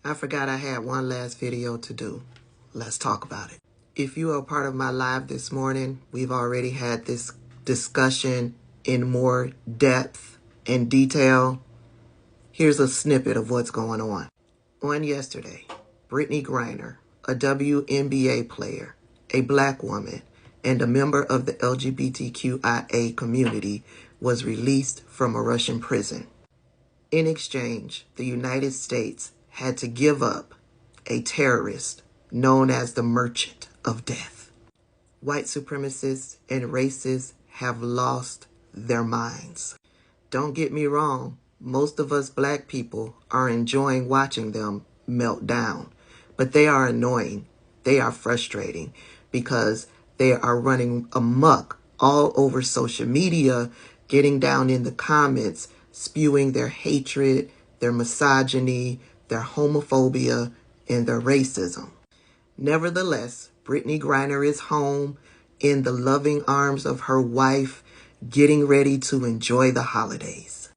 I forgot I had one last video to do. Let's talk about it. If you are a part of my live this morning, we've already had this discussion in more depth and detail. Here's a snippet of what's going on. On yesterday, Brittney Griner, a WNBA player, a black woman, and a member of the LGBTQIA community, was released from a Russian prison. In exchange, the United States had to give up a terrorist known as the Merchant of Death. White supremacists and racists have lost their minds. Don't get me wrong, most of us black people are enjoying watching them melt down, but they are annoying. They are frustrating because they are running amok all over social media, getting down in the comments, spewing their hatred, their misogyny, their homophobia, and their racism. Nevertheless, Brittney Griner is home in the loving arms of her wife, getting ready to enjoy the holidays.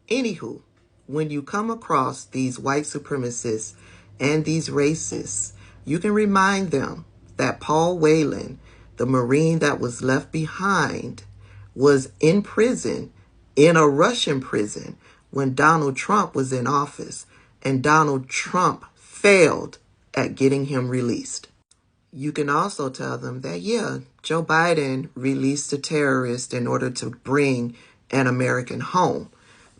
Anywho, when you come across these white supremacists and these racists, you can remind them that Paul Whelan, the Marine that was left behind, was in prison, in a Russian prison, when Donald Trump was in office, and Donald Trump failed at getting him released. You can also tell them that, yeah, Joe Biden released a terrorist in order to bring an American home,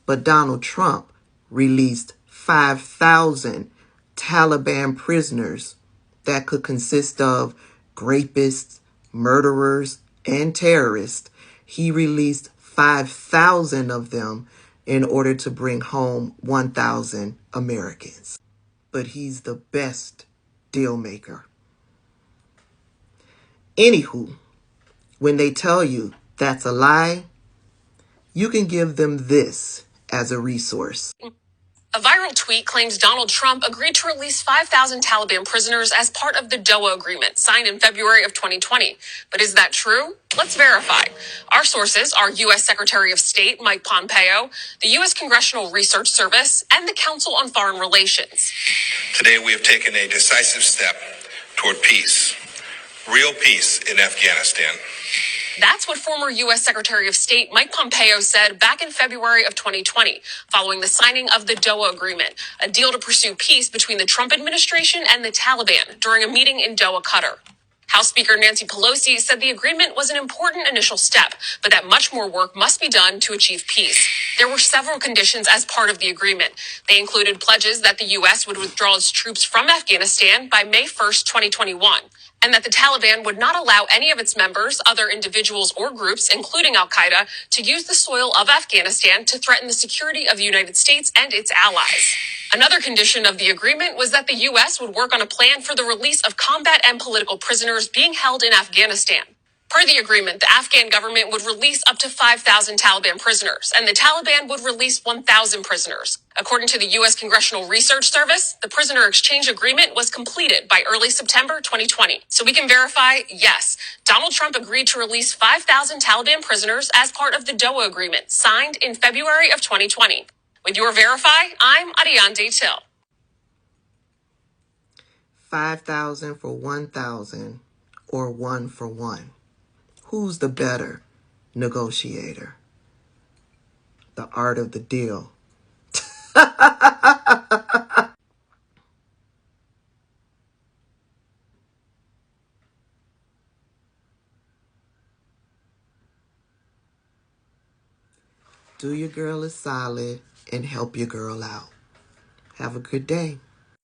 but Donald Trump released 5,000 Taliban prisoners that could consist of rapists, murderers, and terrorists. He released 5,000 of them in order to bring home 1,000 Americans. But he's the best deal maker. Anywho, when they tell you that's a lie, you can give them this as a resource. A viral tweet claims Donald Trump agreed to release 5,000 Taliban prisoners as part of the Doha Agreement signed in February of 2020. But is that true? Let's verify. Our sources are U.S. Secretary of State Mike Pompeo, the U.S. Congressional Research Service, and the Council on Foreign Relations. Today we have taken a decisive step toward peace, real peace in Afghanistan. That's what former U.S. Secretary of State Mike Pompeo said back in February of 2020, following the signing of the Doha Agreement, a deal to pursue peace between the Trump administration and the Taliban during a meeting in Doha, Qatar. House Speaker Nancy Pelosi said the agreement was an important initial step, but that much more work must be done to achieve peace. There were several conditions as part of the agreement. They included pledges that the U.S. would withdraw its troops from Afghanistan by May 1st, 2021. And that the Taliban would not allow any of its members, other individuals or groups, including al-Qaeda, to use the soil of Afghanistan to threaten the security of the United States and its allies. Another condition of the agreement was that the U.S. would work on a plan for the release of combat and political prisoners being held in Afghanistan. Per the agreement, the Afghan government would release up to 5,000 Taliban prisoners, and the Taliban would release 1,000 prisoners. According to the U.S. Congressional Research Service, the prisoner exchange agreement was completed by early September 2020. So we can verify, yes, Donald Trump agreed to release 5,000 Taliban prisoners as part of the Doha Agreement, signed in February of 2020. With your Verify, I'm Ariane Till. 5,000 for 1,000 or 1 for 1. Who's the better negotiator? The art of the deal. Do your girl a solid and help your girl out. Have a good day.